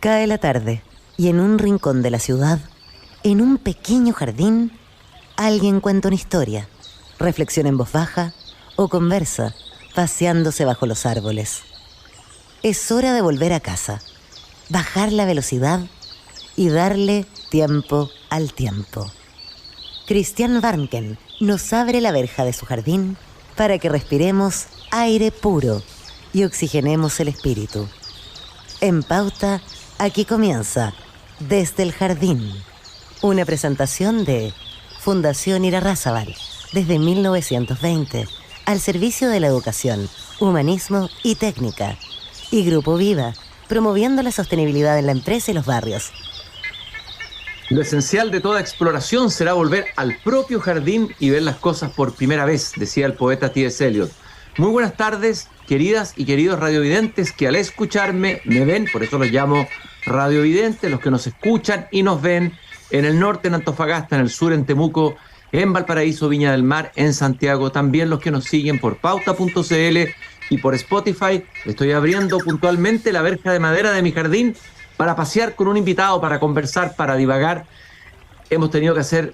Cae la tarde y en un rincón de la ciudad, en un pequeño jardín, alguien cuenta una historia, reflexiona en voz baja o conversa, paseándose bajo los árboles. Es hora de volver a casa, bajar la velocidad y darle tiempo al tiempo. Christian Warnken nos abre la verja de su jardín para que respiremos aire puro y oxigenemos el espíritu. En Pauta, aquí comienza Desde el Jardín, una presentación de Fundación Irarrázaval, desde 1920, al servicio de la educación, humanismo y técnica, y Grupo Vida, promoviendo la sostenibilidad en la empresa y los barrios. Lo esencial de toda exploración será volver al propio jardín y ver las cosas por primera vez, decía el poeta T.S. Eliot. Muy buenas tardes, queridas y queridos radiovidentes que al escucharme me ven, por eso los llamo radiovidentes, los que nos escuchan y nos ven en el norte, en Antofagasta, en el sur, en Temuco, en Valparaíso, Viña del Mar, en Santiago, también los que nos siguen por pauta.cl y por Spotify. Estoy abriendo puntualmente la verja de madera de mi jardín para pasear con un invitado, para conversar, para divagar. Hemos tenido que hacer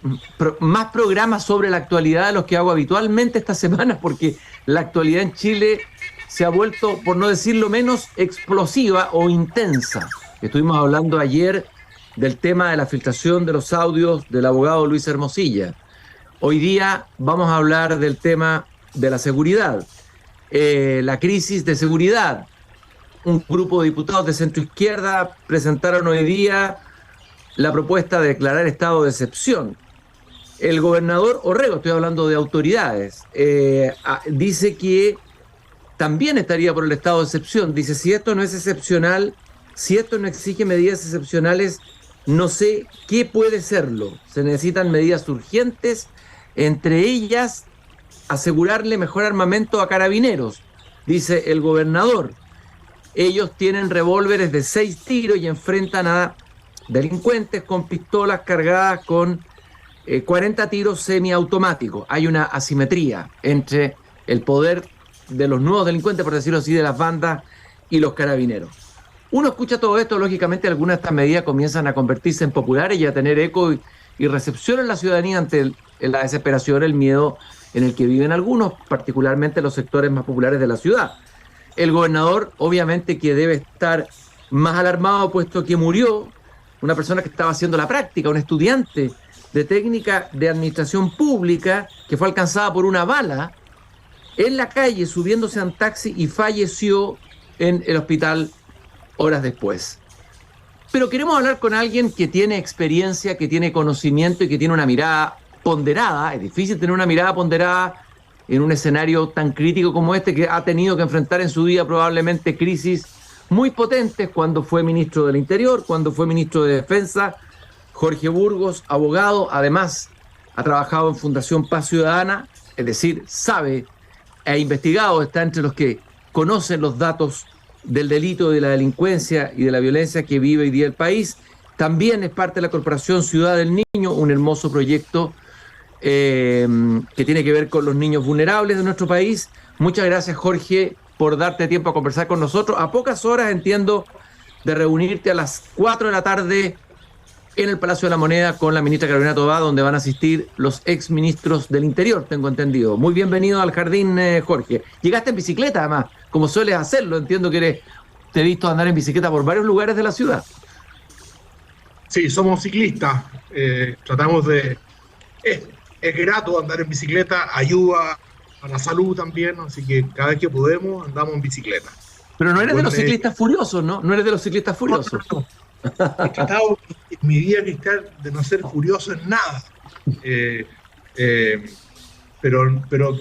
más programas sobre la actualidad de los que hago habitualmente esta semana, porque la actualidad en Chile se ha vuelto, por no decirlo menos, explosiva o intensa. Estuvimos hablando ayer del tema de la filtración de los audios del abogado Luis Hermosilla. Hoy día vamos a hablar del tema de la seguridad, la crisis de seguridad. Un grupo de diputados de centroizquierda presentaron hoy día la propuesta de declarar estado de excepción. El gobernador Orrego, estoy hablando de autoridades, dice que también estaría por el estado de excepción. Dice, si esto no es excepcional, si esto no exige medidas excepcionales, no sé qué puede serlo. Se necesitan medidas urgentes, entre ellas asegurarle mejor armamento a carabineros, dice el gobernador. Ellos tienen revólveres de 6 tiros y enfrentan a delincuentes con pistolas cargadas con 40 tiros semiautomáticos. Hay una asimetría entre el poder de los nuevos delincuentes, por decirlo así, de las bandas y los carabineros. Uno escucha todo esto, lógicamente algunas de estas medidas comienzan a convertirse en populares y a tener eco y recepción en la ciudadanía ante la desesperación, el miedo en el que viven algunos, particularmente los sectores más populares de la ciudad. El gobernador, obviamente, que debe estar más alarmado, puesto que murió una persona que estaba haciendo la práctica, un estudiante de técnica de administración pública, que fue alcanzada por una bala en la calle, subiéndose a un taxi y falleció en el hospital horas después. Pero queremos hablar con alguien que tiene experiencia, que tiene conocimiento y que tiene una mirada ponderada. Es difícil tener una mirada ponderada en un escenario tan crítico como este, que ha tenido que enfrentar en su vida probablemente crisis muy potentes cuando fue ministro del Interior, cuando fue ministro de Defensa. Jorge Burgos, abogado, además ha trabajado en Fundación Paz Ciudadana, es decir, sabe, ha investigado, está entre los que conocen los datos del delito, de la delincuencia y de la violencia que vive hoy día el país. También es parte de la Corporación Ciudad del Niño, un hermoso proyecto que tiene que ver con los niños vulnerables de nuestro país. Muchas gracias, Jorge, por darte tiempo a conversar con nosotros. A pocas horas, entiendo, de reunirte a las 4 de la tarde en el Palacio de la Moneda con la ministra Carolina Tobá, donde van a asistir los exministros del Interior, tengo entendido. Muy bienvenido al jardín, Jorge. Llegaste en bicicleta, además, como sueles hacerlo. Entiendo que te he visto andar en bicicleta por varios lugares de la ciudad. Sí, somos ciclistas. Tratamos de... Es grato andar en bicicleta, ayuda a la salud también, así que cada vez que podemos andamos en bicicleta. Pero no eres de los ciclistas furiosos, ¿no? No eres de los ciclistas furiosos. No. He tratado en mi vida, Cristal, de no ser furioso en nada. Pero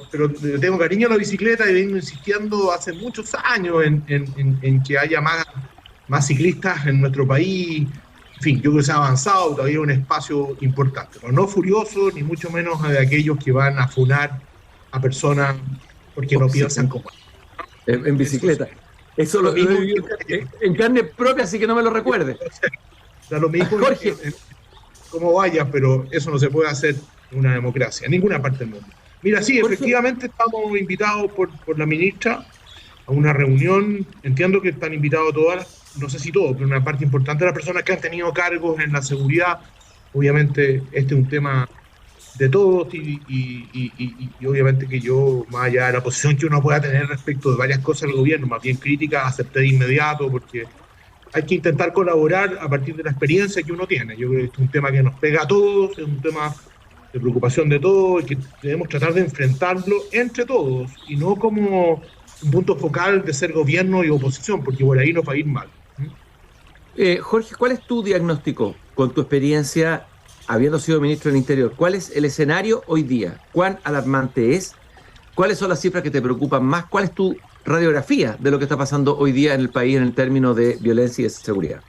tengo cariño a la bicicleta y vengo insistiendo hace muchos años en que haya más ciclistas en nuestro país. En fin, yo creo que se ha avanzado, todavía hay un espacio importante, pero no furioso, ni mucho menos de aquellos que van a funar a personas porque no piensan como en bicicleta. Eso lo mismo en carne propia, así que no me lo recuerde. Da lo mismo Jorge, como vaya, pero eso no se puede hacer en una democracia, en ninguna parte del mundo. Mira, sí, efectivamente estamos invitados por la ministra a una reunión. Entiendo que están invitados todas no sé si todo, pero una parte importante de las personas que han tenido cargos en la seguridad. Obviamente este es un tema de todos y obviamente que yo, más allá de la posición que uno pueda tener respecto de varias cosas del gobierno, más bien crítica, acepté de inmediato porque hay que intentar colaborar a partir de la experiencia que uno tiene. Yo creo que este es un tema que nos pega a todos, es un tema de preocupación de todos y que debemos tratar de enfrentarlo entre todos y no como un punto focal de ser gobierno y oposición, porque por ahí nos va a ir mal. Jorge, ¿cuál es tu diagnóstico con tu experiencia habiendo sido ministro del Interior? ¿Cuál es el escenario hoy día? ¿Cuán alarmante es? ¿Cuáles son las cifras que te preocupan más? ¿Cuál es tu radiografía de lo que está pasando hoy día en el país en el término de violencia y de seguridad?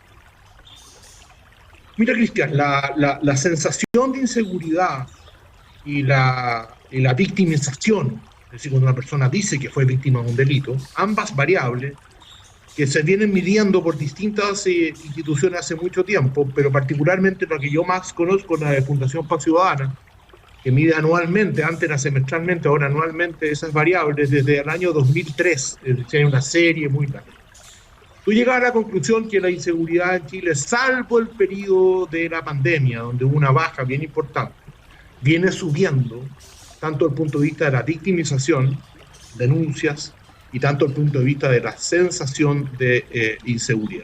Mira, Cristian, la sensación de inseguridad y la victimización, es decir, cuando una persona dice que fue víctima de un delito, ambas variables que se vienen midiendo por distintas instituciones hace mucho tiempo, pero particularmente la que yo más conozco, la de Fundación Paz Ciudadana, que mide anualmente, antes era semestralmente, ahora anualmente, esas variables desde el año 2003, es decir, hay una serie muy larga. Tú llegas a la conclusión que la inseguridad en Chile, salvo el periodo de la pandemia, donde hubo una baja bien importante, viene subiendo, tanto desde el punto de vista de la victimización, denuncias, y tanto desde el punto de vista de la sensación de inseguridad.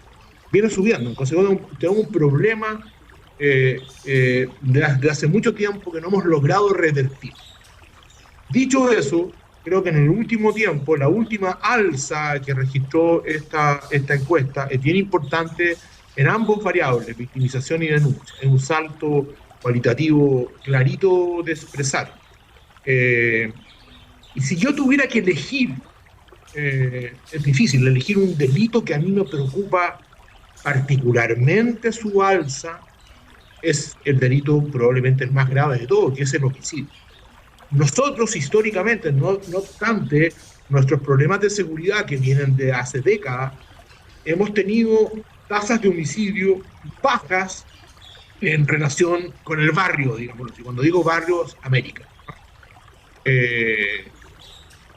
Viene subiendo, en consecuencia tenemos un problema de hace mucho tiempo que no hemos logrado revertir. Dicho eso, creo que en el último tiempo, la última alza que registró esta encuesta es bien importante en ambos variables, victimización y denuncia. Es un salto cualitativo clarito de expresar. Y si yo tuviera que elegir, es difícil elegir un delito que a mí me preocupa particularmente su alza, es el delito probablemente el más grave de todo, que es el homicidio. Nosotros históricamente, no obstante nuestros problemas de seguridad que vienen de hace décadas, hemos tenido tasas de homicidio bajas en relación con el barrio, digamos. Cuando digo barrios, América.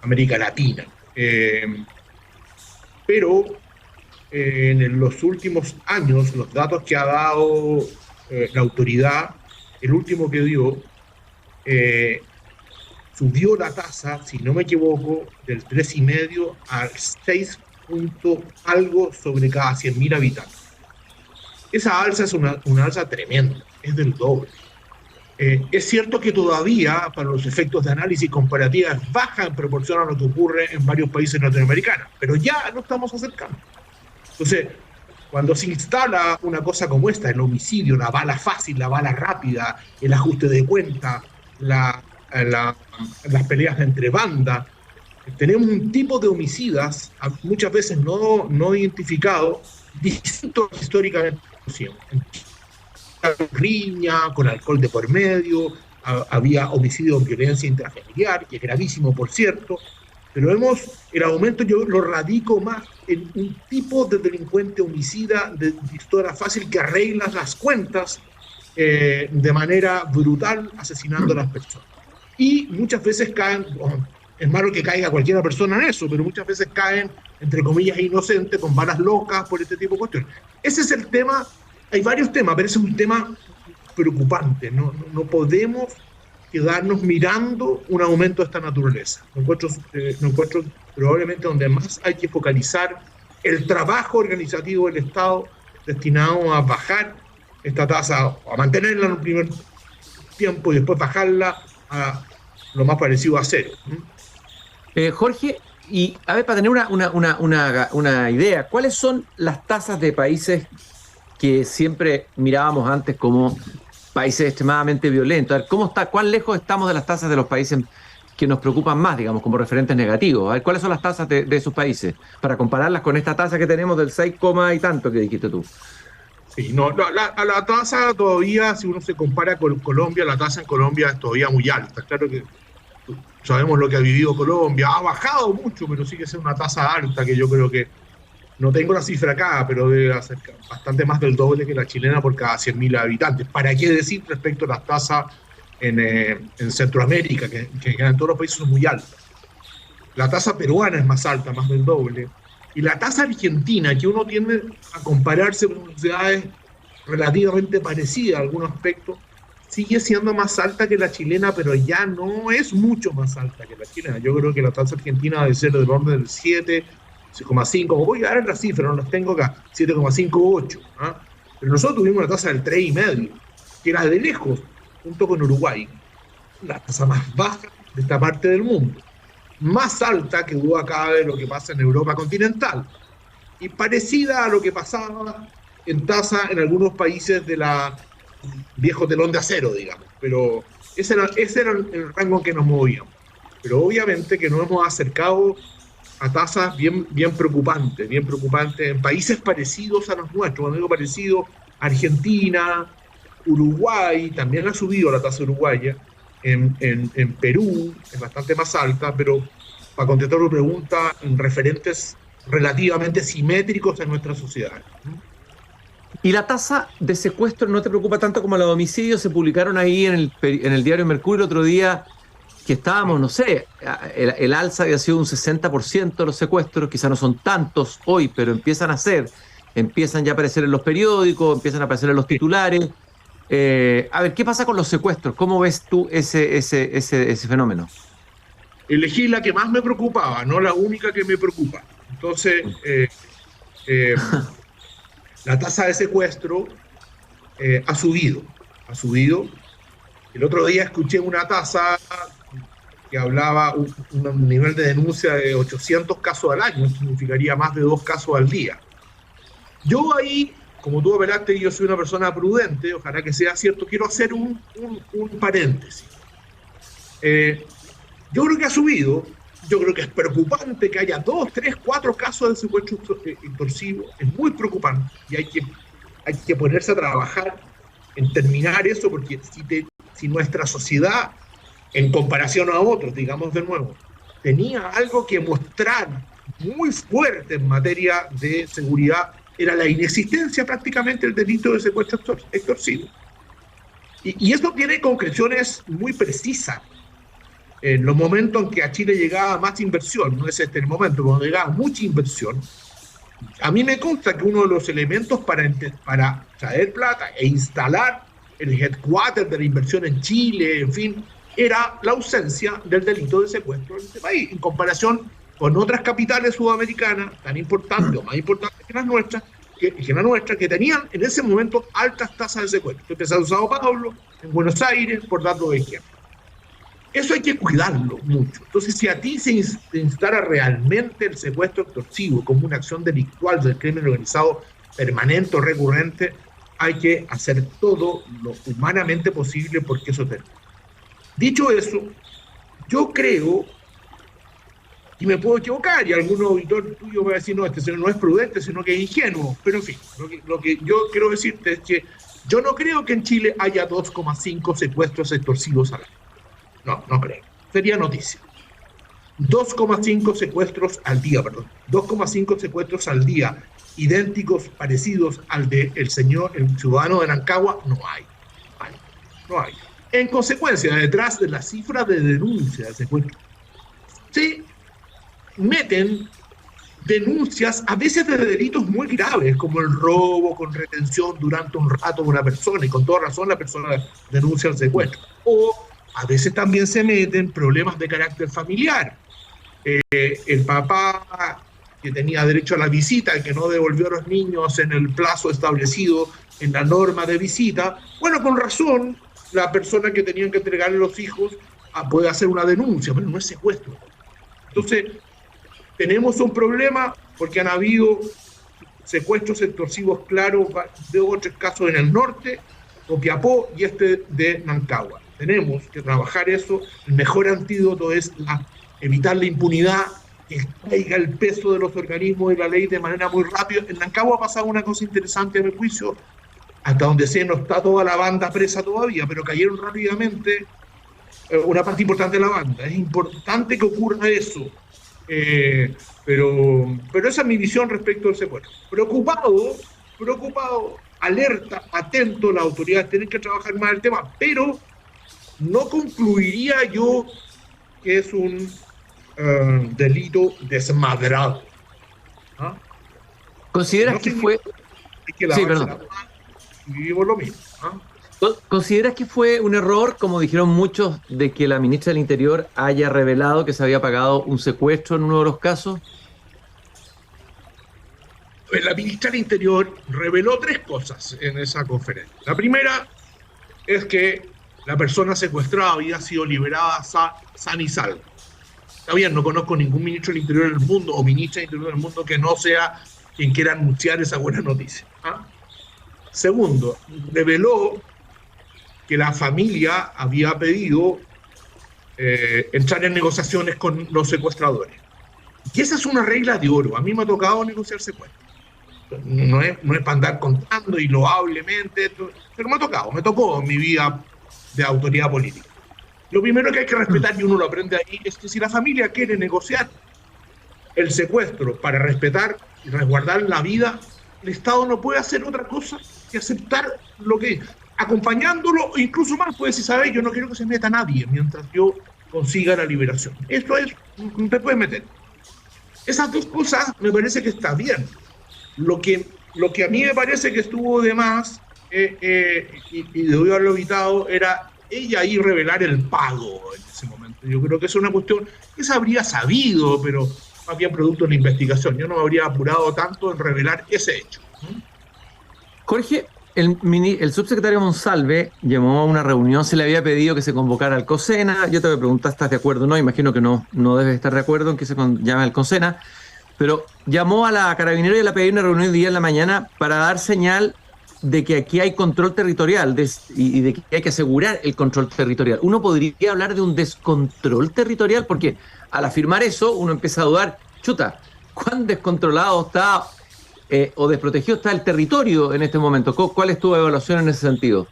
América Latina. Pero en los últimos años, los datos que ha dado la autoridad, el último que dio, subió la tasa, si no me equivoco, del 3,5 al 6 punto algo sobre cada 100.000 habitantes. Esa alza es una alza tremenda, es del doble. Es cierto que todavía, para los efectos de análisis comparativa, es baja en proporción a lo que ocurre en varios países latinoamericanos, pero ya nos estamos acercando. Entonces, cuando se instala una cosa como esta, el homicidio, la bala fácil, la bala rápida, el ajuste de cuenta, las peleas entre bandas, tenemos un tipo de homicidas, muchas veces no identificados, distintos históricamente. Riña, con alcohol de por medio, había homicidio con violencia intrafamiliar, que es gravísimo, por cierto, pero el aumento yo lo radico más en un tipo de delincuente homicida de pistola fácil que arregla las cuentas de manera brutal, asesinando a las personas. Y muchas veces caen, es malo que caiga cualquier persona en eso, pero muchas veces caen, entre comillas, inocentes, con balas locas, por este tipo de cuestiones. Ese es el tema. Hay varios temas, pero ese es un tema preocupante. No podemos quedarnos mirando un aumento de esta naturaleza. No encuentro probablemente donde más hay que focalizar el trabajo organizativo del Estado destinado a bajar esta tasa, a mantenerla en un primer tiempo y después bajarla a lo más parecido a cero. Jorge, y a ver, para tener una idea, ¿cuáles son las tasas de países que siempre mirábamos antes como países extremadamente violentos? A ver, ¿cuán lejos estamos de las tasas de los países que nos preocupan más, digamos, como referentes negativos? A ver, ¿cuáles son las tasas de esos países? Para compararlas con esta tasa que tenemos del 6, y tanto que dijiste tú. Sí, no, la tasa todavía, si uno se compara con Colombia, la tasa en Colombia es todavía muy alta. Claro que sabemos lo que ha vivido Colombia, ha bajado mucho, pero sigue siendo una tasa alta que yo creo que, no tengo la cifra acá, pero debe ser bastante más del doble que la chilena por cada 100.000 habitantes. ¿Para qué decir respecto a las tasas en Centroamérica, que en todos los países son muy altas? La tasa peruana es más alta, más del doble. Y la tasa argentina, que uno tiende a compararse con sociedades relativamente parecidas en algunos aspectos, sigue siendo más alta que la chilena, pero ya no es mucho más alta que la chilena. Yo creo que la tasa argentina debe ser del orden del 7,5, voy a dar la cifra, no las tengo acá, 7,58. ¿Ah? Pero nosotros tuvimos una tasa del 3,5, que era de lejos, junto con Uruguay, la tasa más baja de esta parte del mundo, más alta que duda cabe de lo que pasa en Europa continental, y parecida a lo que pasaba en tasa en algunos países de la viejo telón de acero, digamos, pero ese era el rango en que nos movíamos. Pero obviamente que nos hemos acercado a tasas bien preocupantes en países parecidos a los nuestros. Cuando digo parecido, Argentina, Uruguay, también ha subido la tasa uruguaya, en Perú es bastante más alta, pero para contestar tu pregunta, en referentes relativamente simétricos en nuestra sociedad. ¿Y la tasa de secuestro no te preocupa tanto como la de homicidio? Se publicaron ahí en el diario Mercurio el otro día que estábamos, no sé, el alza había sido un 60% de los secuestros, quizás no son tantos hoy, pero empiezan ya a aparecer en los periódicos, empiezan a aparecer en los titulares. A ver, ¿qué pasa con los secuestros? ¿Cómo ves tú ese fenómeno? Elegí la que más me preocupaba, no la única que me preocupa. Entonces, la tasa de secuestro ha subido. El otro día escuché una tasa que hablaba un nivel de denuncia de 800 casos al año, significaría más de 2 casos al día. Yo ahí, como tú apelaste, yo soy una persona prudente, ojalá que sea cierto, quiero hacer un paréntesis. Yo creo que ha subido, yo creo que es preocupante que haya 2, 3, 4 casos de secuestro extorsivo, es muy preocupante y hay que ponerse a trabajar en terminar eso, porque si nuestra sociedad, en comparación a otros, digamos de nuevo, tenía algo que mostrar muy fuerte en materia de seguridad, era la inexistencia prácticamente del delito de secuestro extorsivo. Y esto tiene concreciones muy precisas. En los momentos en que a Chile llegaba más inversión, no es este el momento, cuando llegaba mucha inversión, a mí me consta que uno de los elementos para traer plata e instalar el headquarter de la inversión en Chile, en fin, era la ausencia del delito de secuestro en este país, en comparación con otras capitales sudamericanas tan importantes o más importantes que las nuestras, que tenían en ese momento altas tasas de secuestro. Estoy pensando en Sao Paulo, en Buenos Aires, por dar dos ejemplos. Eso hay que cuidarlo mucho. Entonces, si a ti se instala realmente el secuestro extorsivo como una acción delictual del crimen organizado permanente o recurrente, hay que hacer todo lo humanamente posible porque eso termine. Dicho eso, yo creo, y me puedo equivocar, y algún auditor tuyo va a decir, no, este señor no es prudente, sino que es ingenuo, pero en fin, lo que yo quiero decirte es que yo no creo que en Chile haya 2,5 secuestros extorsivos al año. No creo. Sería noticia. 2,5 secuestros al día, 2,5 secuestros al día, idénticos, parecidos al del señor, el ciudadano de Rancagua, no hay. No hay. En consecuencia, detrás de la cifra de denuncias de secuestro, se meten denuncias a veces de delitos muy graves, como el robo con retención durante un rato de una persona, y con toda razón la persona denuncia el secuestro. O a veces también se meten problemas de carácter familiar. El papá que tenía derecho a la visita y que no devolvió a los niños en el plazo establecido en la norma de visita, bueno, con razón, la persona que tenían que entregarle los hijos puede hacer una denuncia, pero no es secuestro. Entonces, tenemos un problema porque han habido secuestros extorsivos claros de 3 casos en el norte, Copiapó y este de Rancagua. Tenemos que trabajar eso. El mejor antídoto es evitar la impunidad, que caiga el peso de los organismos y la ley de manera muy rápida. En Rancagua ha pasado una cosa interesante a mi juicio, hasta donde sé no está toda la banda presa todavía, pero cayeron rápidamente una parte importante de la banda. Es importante que ocurra eso, pero esa es mi visión respecto al secuestro. Preocupado, alerta, atento, las autoridades tienen que trabajar más el tema, pero no concluiría yo que es un delito desmadrado. ¿Ah? ¿Consideras No que fue... hay que Sí, lavarse perdón. las manos y vivimos lo mismo. ¿Ah? ¿Consideras que fue un error, como dijeron muchos, de que la ministra del Interior haya revelado que se había pagado un secuestro en uno de los casos? La ministra del Interior reveló tres cosas en esa conferencia. La primera es que la persona secuestrada había sido liberada sana y salva. Está bien, no conozco ningún ministro del Interior del mundo o ministra del Interior del mundo que no sea quien quiera anunciar esa buena noticia. ¿Ah? Segundo, reveló que la familia había pedido entrar en negociaciones con los secuestradores. Y esa es una regla de oro. A mí me ha tocado negociar secuestros. No es para andar contando y loablemente, pero me tocó en mi vida de autoridad política. Lo primero que hay que respetar, y uno lo aprende ahí, es que si la familia quiere negociar el secuestro para respetar y resguardar la vida, el Estado no puede hacer otra cosa que aceptar lo que, acompañándolo, e incluso más, puede decir, ¿sabes? Yo no quiero que se meta nadie mientras yo consiga la liberación. Esto es, no te puedes meter. Esas dos cosas me parece que está bien. Lo que a mí me parece que estuvo de más, y debió haberlo evitado, era ella ahí revelar el pago en ese momento. Yo creo que es una cuestión que se habría sabido, pero más bien producto de la investigación. Yo no me habría apurado tanto en revelar ese hecho. Jorge, el subsecretario Monsalve llamó a una reunión, se le había pedido que se convocara al COSENA. Yo te voy a preguntar, ¿estás de acuerdo o no? Imagino que no debes estar de acuerdo en que se llame al COSENA, pero llamó a la Carabinero y a la PDI una reunión de día en la mañana para dar señal de que aquí hay control territorial y de que hay que asegurar el control territorial. ¿Uno podría hablar de un descontrol territorial? Porque al afirmar eso, uno empieza a dudar, chuta, ¿cuán descontrolado está o desprotegido está el territorio en este momento? ¿Cuál es tu evaluación en ese sentido?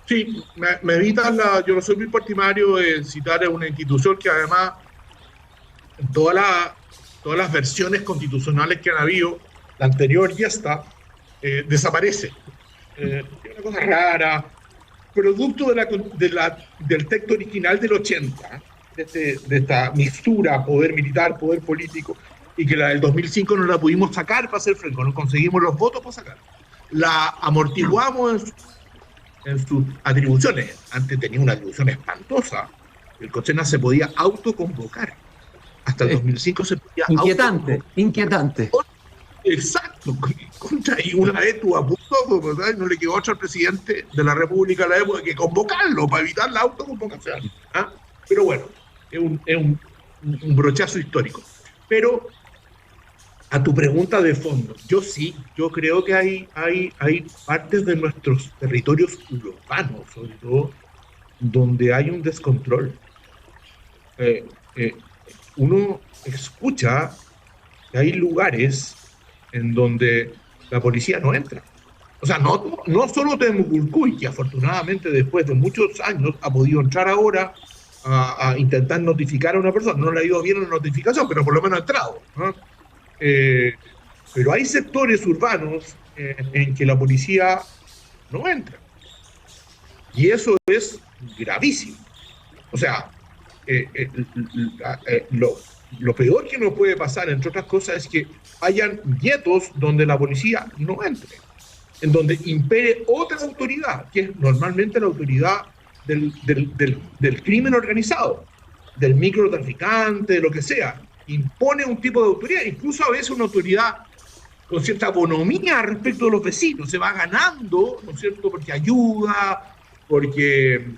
Sí, me evitan yo no soy muy partidario de citar a una institución que además todas las versiones constitucionales que han habido, la anterior y esta, desaparece. Es una cosa rara, producto del texto original del 80, de esta mixtura poder militar, poder político, y que la del 2005 no la pudimos sacar para hacer frente, no conseguimos los votos para sacar. La amortiguamos en sus atribuciones. Antes tenía una atribución espantosa. El COSENA se podía autoconvocar. Hasta el 2005 se podía Inquietante. Exacto. Y una vez tuvo a punto, ¿verdad? No le quedó otra al presidente de la República a la época que convocarlo para evitar la autoconvocación. ¿Ah? Pero bueno, es un brochazo histórico. Pero a tu pregunta de fondo, yo creo que hay partes de nuestros territorios urbanos, sobre todo, donde hay un descontrol. Uno escucha que hay lugares en donde la policía no entra. O sea, no solo Temuculcuy, que afortunadamente después de muchos años ha podido entrar ahora a intentar notificar a una persona. No le ha ido bien la notificación, pero por lo menos ha entrado, ¿no? Pero hay sectores urbanos en que la policía no entra. Y eso es gravísimo. O sea, lo peor que nos puede pasar, entre otras cosas, es que hayan guetos donde la policía no entre, en donde impere otra autoridad, que es normalmente la autoridad del crimen organizado, del microtraficante, de lo que sea. Impone un tipo de autoridad, incluso a veces una autoridad con cierta bonomía respecto de los vecinos, se va ganando, ¿no es cierto?, porque ayuda, porque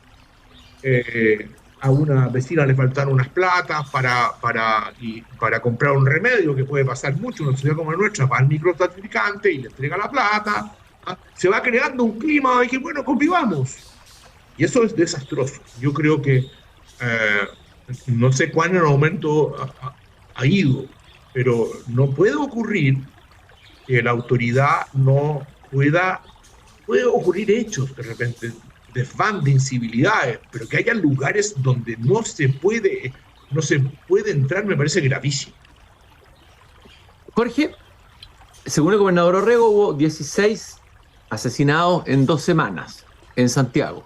a una vecina le faltaron unas platas para comprar un remedio, que puede pasar mucho en una sociedad como la nuestra, va al microtraficante y le entrega la plata. ¿Ah? Se va creando un clima de que, bueno, convivamos. Y eso es desastroso. Yo creo que no sé cuán en aumento ha ido, pero no puede ocurrir que la autoridad no puede ocurrir hechos de repente, desván de incivilidades, pero que haya lugares donde no se puede entrar, me parece gravísimo. Jorge, según el gobernador Orrego, hubo 16 asesinados en 2 semanas en Santiago.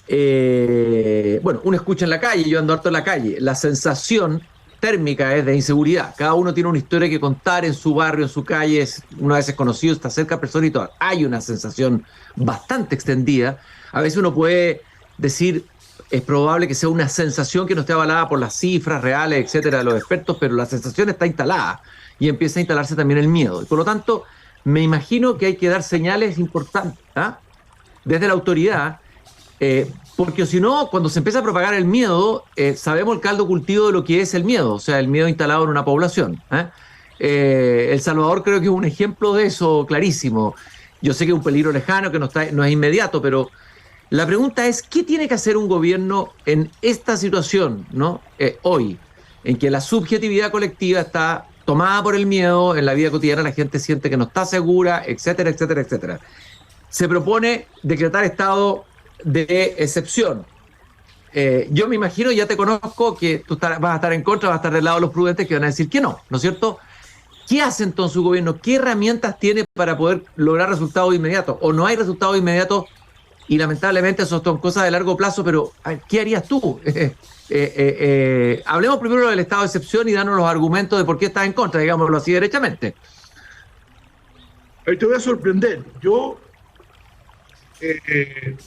Bueno, uno escucha en la calle, yo ando harto en la calle, la sensación térmica es de inseguridad. Cada uno tiene una historia que contar en su barrio, en su calle, una vez es conocido, está cerca de personas y todo. Hay una sensación bastante extendida. A veces uno puede decir, es probable que sea una sensación que no esté avalada por las cifras reales, etcétera, de los expertos, pero la sensación está instalada y empieza a instalarse también el miedo. Y por lo tanto, me imagino que hay que dar señales importantes, ¿ah?, desde la autoridad, porque si no, cuando se empieza a propagar el miedo, sabemos el caldo cultivo de lo que es el miedo, o sea, el miedo instalado en una población. El Salvador creo que es un ejemplo de eso clarísimo. Yo sé que es un peligro lejano, que no es inmediato, pero la pregunta es, ¿qué tiene que hacer un gobierno en esta situación, ¿no? Hoy, en que la subjetividad colectiva está tomada por el miedo, en la vida cotidiana la gente siente que no está segura, etcétera, etcétera, etcétera? Se propone decretar estado de excepción. Yo me imagino, ya te conozco, que tú vas a estar en contra, vas a estar del lado de los prudentes que van a decir que no, ¿no es cierto? ¿Qué hace entonces su gobierno? ¿Qué herramientas tiene para poder lograr resultados inmediatos? ¿O no hay resultados inmediatos? Y lamentablemente eso son cosas de largo plazo, pero ¿qué harías tú? Hablemos primero del estado de excepción y danos los argumentos de por qué estás en contra, digámoslo así derechamente. Ahí te voy a sorprender. Yo,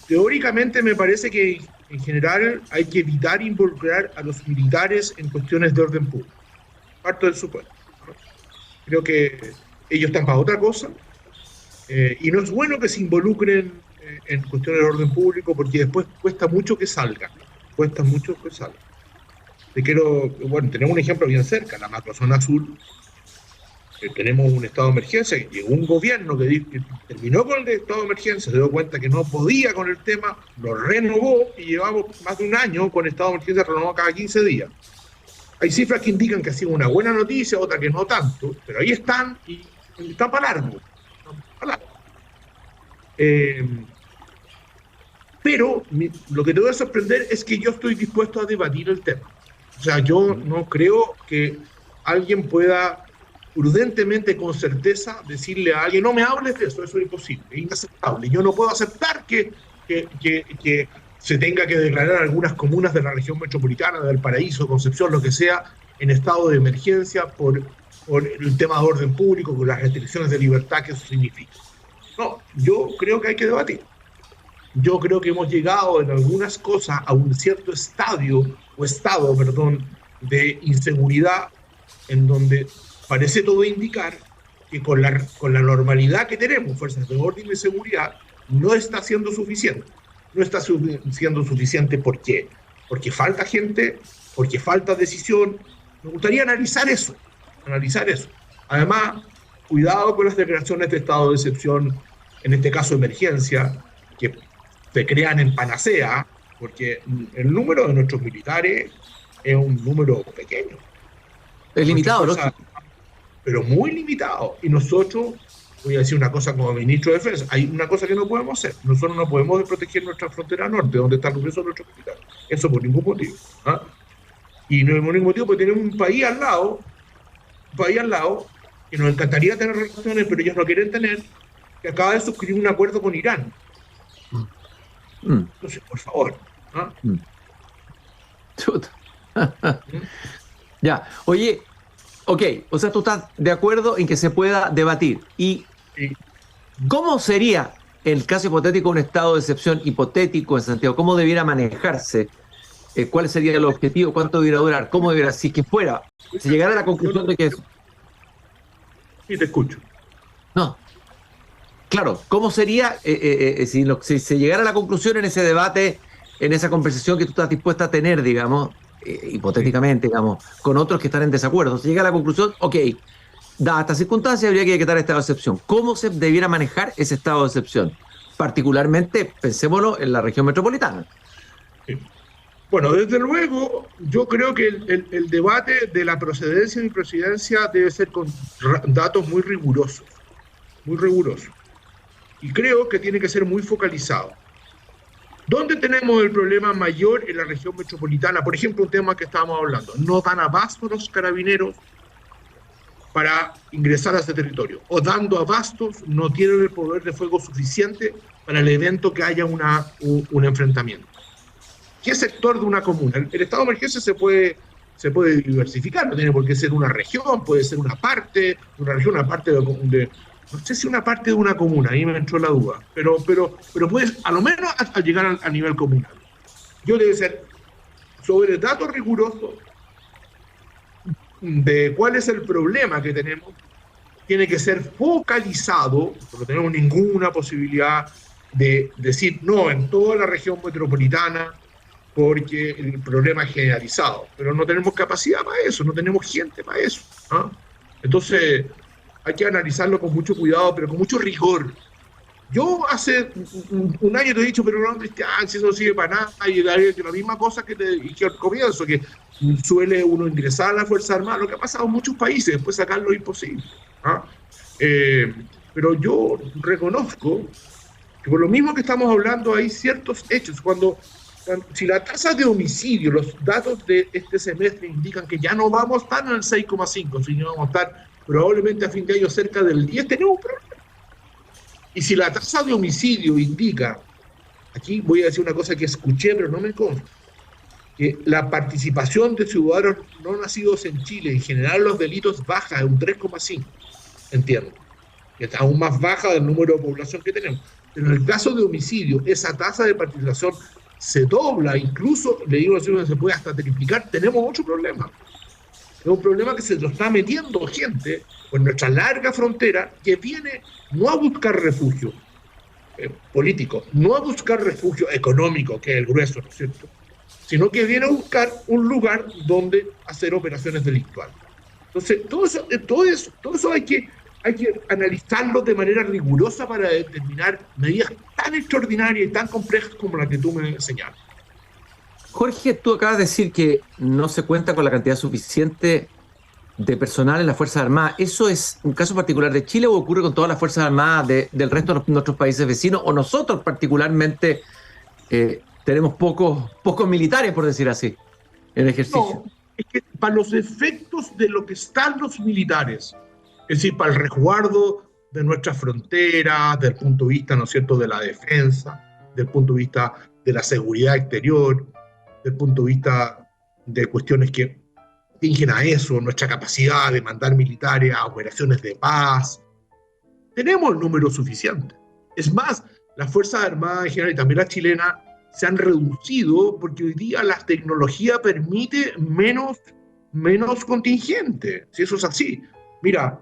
teóricamente, me parece que en general hay que evitar involucrar a los militares en cuestiones de orden público. Parto del supuesto, ¿no? Creo que ellos están para otra cosa, y no es bueno que se involucren en cuestiones de orden público, porque después cuesta mucho que salgan. Tenemos un ejemplo bien cerca, la macrozona sur. Tenemos un estado de emergencia, llegó un gobierno que terminó con el estado de emergencia, se dio cuenta que no podía con el tema, lo renovó y llevamos más de un año con estado de emergencia renovado cada 15 días. Hay cifras que indican que ha sido una buena noticia, otras que no tanto, pero ahí están y están para largo. Pero lo que te voy a sorprender es que yo estoy dispuesto a debatir el tema. O sea, yo no creo que alguien pueda prudentemente, con certeza, decirle a alguien, no me hables de eso, eso es imposible, es inaceptable. Yo no puedo aceptar que se tenga que declarar algunas comunas de la región metropolitana, del Paraíso, Concepción, lo que sea, en estado de emergencia por el tema de orden público, con las restricciones de libertad que eso significa. No, yo creo que hay que debatir. Yo creo que hemos llegado en algunas cosas a un cierto estado de inseguridad, en donde parece todo indicar que con la normalidad que tenemos, fuerzas de orden y seguridad, no está siendo suficiente. No está siendo suficiente, ¿por qué? Porque falta gente, porque falta decisión. Me gustaría analizar eso. Además, cuidado con las declaraciones de estado de excepción, en este caso emergencia, que se crean en panacea, porque el número de nuestros militares es un número pequeño. Es limitado, ¿no? Pero muy limitado. Y nosotros, voy a decir una cosa como ministro de Defensa, hay una cosa que no podemos hacer. Nosotros no podemos proteger nuestra frontera norte, donde están los presos nuestros militares. Eso por ningún motivo. Y no por ningún motivo, porque tenemos un país al lado, que nos encantaría tener relaciones, pero ellos no quieren tener, que acaba de suscribir un acuerdo con Irán. Entonces, por favor. Ya, oye, ok, o sea, tú estás de acuerdo en que se pueda debatir. ¿Y cómo sería el caso hipotético un estado de excepción hipotético en Santiago? ¿Cómo debiera manejarse? ¿Cuál sería el objetivo? ¿Cuánto debiera durar? ¿Cómo debiera? Si que fuera, si llegara a la conclusión de que eso. Sí, te escucho. No. Claro, ¿cómo sería si se llegara a la conclusión en ese debate, en esa conversación que tú estás dispuesta a tener, digamos, hipotéticamente, digamos, con otros que están en desacuerdo? Si llega a la conclusión, ok, dadas estas circunstancias habría que decretar estado de excepción. ¿Cómo se debiera manejar ese estado de excepción? Particularmente, pensémoslo, en la región metropolitana. Sí. Bueno, desde luego, yo creo que el debate de la procedencia y presidencia debe ser con datos muy rigurosos. Y creo que tiene que ser muy focalizado. ¿Dónde tenemos el problema mayor en la región metropolitana? Por ejemplo, un tema que estábamos hablando. No dan abasto los carabineros para ingresar a ese territorio. O dando abastos, no tienen el poder de fuego suficiente para el evento que haya un enfrentamiento. ¿Qué sector de una comuna? El estado de emergencia se puede se puede diversificar, no tiene por qué ser una región, puede ser una parte no sé si una parte de una comuna, ahí me entró la duda, pero puedes a lo menos a llegar a nivel comunal. Yo debe ser sobre datos rigurosos de cuál es el problema que tenemos, tiene que ser focalizado, porque no tenemos ninguna posibilidad de decir no en toda la región metropolitana, porque el problema es generalizado, pero no tenemos capacidad para eso, no tenemos gente para eso, ¿no? Entonces hay que analizarlo con mucho cuidado, pero con mucho rigor. Yo hace un año te he dicho, pero no, Cristian, si eso no sirve para nada, y la misma cosa que te dije al comienzo, que suele uno ingresar a la Fuerza Armada, lo que ha pasado en muchos países, después sacarlo es imposible, ¿no? Pero yo reconozco que por lo mismo que estamos hablando hay ciertos hechos. Si la tasa de homicidio, los datos de este semestre indican que ya no vamos a estar en el 6,5, sino vamos a estar probablemente a fin de año cerca del 10, tenemos un problema. Y si la tasa de homicidio indica, aquí voy a decir una cosa que escuché pero no me consta, que la participación de ciudadanos no nacidos en Chile, en general los delitos baja de un 3,5, entiendo, que está aún más baja del número de población que tenemos. Pero en el caso de homicidio, esa tasa de participación se dobla, incluso, le digo así, se puede hasta triplicar, tenemos otro problema. Es un problema que se lo está metiendo gente con nuestra larga frontera que viene no a buscar refugio político, no a buscar refugio económico, que es el grueso, ¿no es cierto?, sino que viene a buscar un lugar donde hacer operaciones delictuales. Entonces, todo eso hay que analizarlo de manera rigurosa para determinar medidas tan extraordinarias y tan complejas como la que tú me señalas. Jorge, tú acabas de decir que no se cuenta con la cantidad suficiente de personal en las Fuerzas Armadas. ¿Eso es un caso particular de Chile o ocurre con todas las Fuerzas Armadas del resto de nuestros países vecinos? ¿O nosotros particularmente tenemos pocos militares, por decir así, en ejercicio? No, es que para los efectos de lo que están los militares, es decir, para el resguardo de nuestras fronteras, desde el punto de vista, ¿no es cierto?, de la defensa, desde el punto de vista de la seguridad exterior, desde el punto de vista de cuestiones que tingen a eso, nuestra capacidad de mandar militares a operaciones de paz, tenemos el número suficiente. Es más, las Fuerzas Armadas en general y también las chilenas se han reducido porque hoy día la tecnología permite menos contingente, si eso es así. Mira,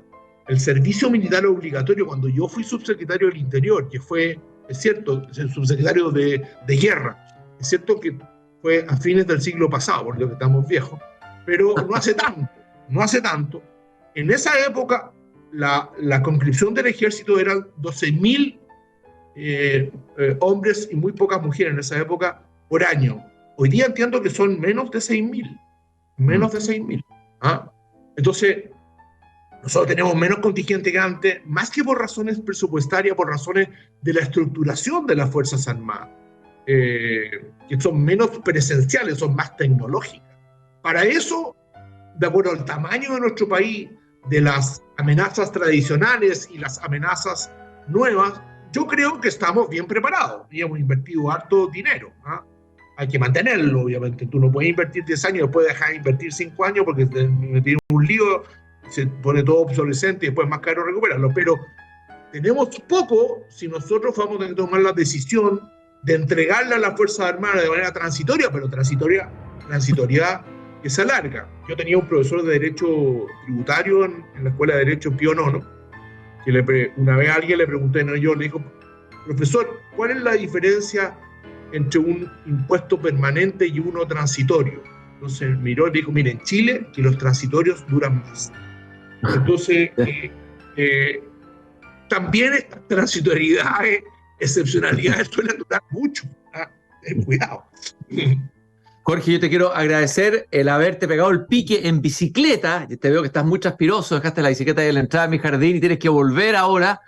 el servicio militar obligatorio, cuando yo fui subsecretario del Interior, que fue, es cierto, el subsecretario de guerra, es cierto que fue a fines del siglo pasado, por lo que estamos viejos, pero no hace tanto. En esa época, la conscripción del ejército eran 12.000 hombres y muy pocas mujeres en esa época por año. Hoy día entiendo que son menos de 6.000. ¿Ah? Entonces, nosotros tenemos menos contingente que antes, más que por razones presupuestarias, por razones de la estructuración de las Fuerzas Armadas, que son menos presenciales, son más tecnológicas. Para eso, de acuerdo al tamaño de nuestro país, de las amenazas tradicionales y las amenazas nuevas, yo creo que estamos bien preparados y hemos invertido harto dinero, ¿eh? Hay que mantenerlo, obviamente. Tú no puedes invertir 10 años y después dejar de invertir 5 años porque te tienes un lío, se pone todo obsolescente y después es más caro recuperarlo. Pero tenemos poco si nosotros vamos a tener que tomar la decisión de entregarle a las Fuerzas Armadas de manera transitoria, pero transitoria que se alarga. Yo tenía un profesor de Derecho Tributario en la Escuela de Derecho en Pío IX, que una vez a alguien le pregunté, no, yo le dijo, profesor, ¿cuál es la diferencia entre un impuesto permanente y uno transitorio? Entonces miró y dijo, mire, en Chile que los transitorios duran más. Entonces, también estas transitoriedades, excepcionalidades suelen durar mucho. Cuidado. Jorge, yo te quiero agradecer el haberte pegado el pique en bicicleta. Te veo que estás muy transpiroso, dejaste la bicicleta ahí en la entrada de mi jardín y tienes que volver ahora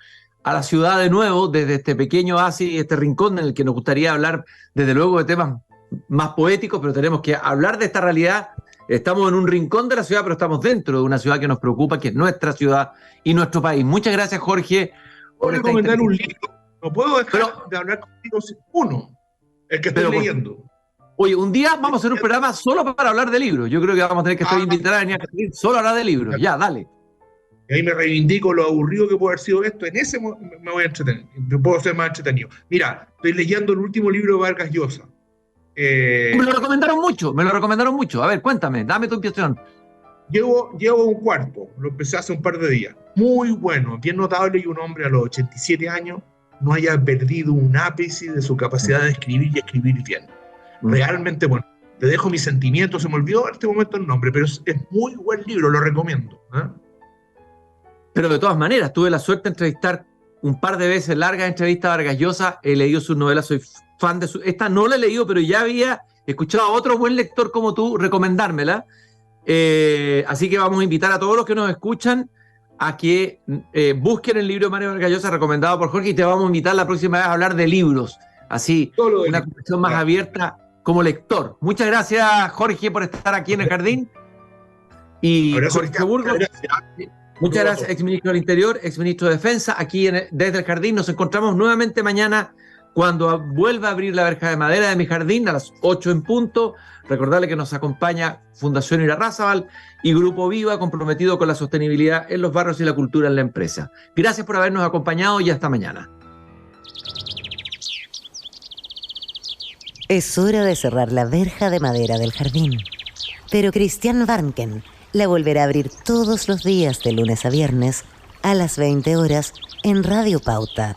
a la ciudad de nuevo, desde este pequeño oasis, este rincón en el que nos gustaría hablar, desde luego, de temas más poéticos, pero tenemos que hablar de esta realidad. Estamos en un rincón de la ciudad, pero estamos dentro de una ciudad que nos preocupa, que es nuestra ciudad y nuestro país. Muchas gracias, Jorge. Puedo recomendar un libro. No puedo dejar de hablar contigo sin uno, el que estoy leyendo. Oye, un día vamos a hacer un programa solo para hablar de libros. Yo creo que vamos a tener que estar invitados a venir solo a hablar de libros. Ya, dale. Y ahí me reivindico lo aburrido que puede haber sido esto. En ese me voy a entretener. Puedo ser más entretenido. Mira, estoy leyendo el último libro de Vargas Llosa. Me lo recomendaron mucho. A ver, cuéntame, dame tu impresión. Llevo un cuarto, lo empecé hace un par de días. Muy bueno, bien notable que un hombre a los 87 años no haya perdido un ápice de su capacidad de escribir y escribir bien. Realmente bueno. Te dejo mis sentimientos, se me olvidó en este momento el nombre, pero es muy buen libro, lo recomiendo. Pero de todas maneras, tuve la suerte de entrevistar un par de veces largas entrevistas a Vargas Llosa, he leído sus novelas, soy fan de esta no la he leído, pero ya había escuchado a otro buen lector como tú recomendármela. Así que vamos a invitar a todos los que nos escuchan a que busquen el libro de Mario Vargas Llosa recomendado por Jorge, y te vamos a invitar la próxima vez a hablar de libros, así una conversación más abierta como lector. Muchas gracias, Jorge, por estar aquí en el jardín. Y Jorge Burgos, muchas gracias, exministro del Interior, exministro de Defensa, aquí desde el jardín. Nos encontramos nuevamente mañana cuando vuelva a abrir la verja de madera de mi jardín a las 8 en punto. Recordarle que nos acompaña Fundación Irarrázaval y Grupo Viva, comprometido con la sostenibilidad en los barrios y la cultura en la empresa. Gracias por habernos acompañado y hasta mañana. Es hora de cerrar la verja de madera del jardín. Pero Christian Warnken la volverá a abrir todos los días de lunes a viernes a las 20 horas en Radio Pauta,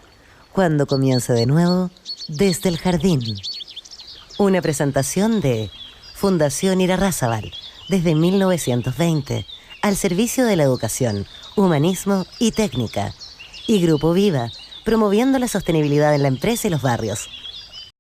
cuando comience de nuevo Desde el Jardín. Una presentación de Fundación Irarrázaval, desde 1920, al servicio de la educación, humanismo y técnica. Y Grupo Viva, promoviendo la sostenibilidad en la empresa y los barrios.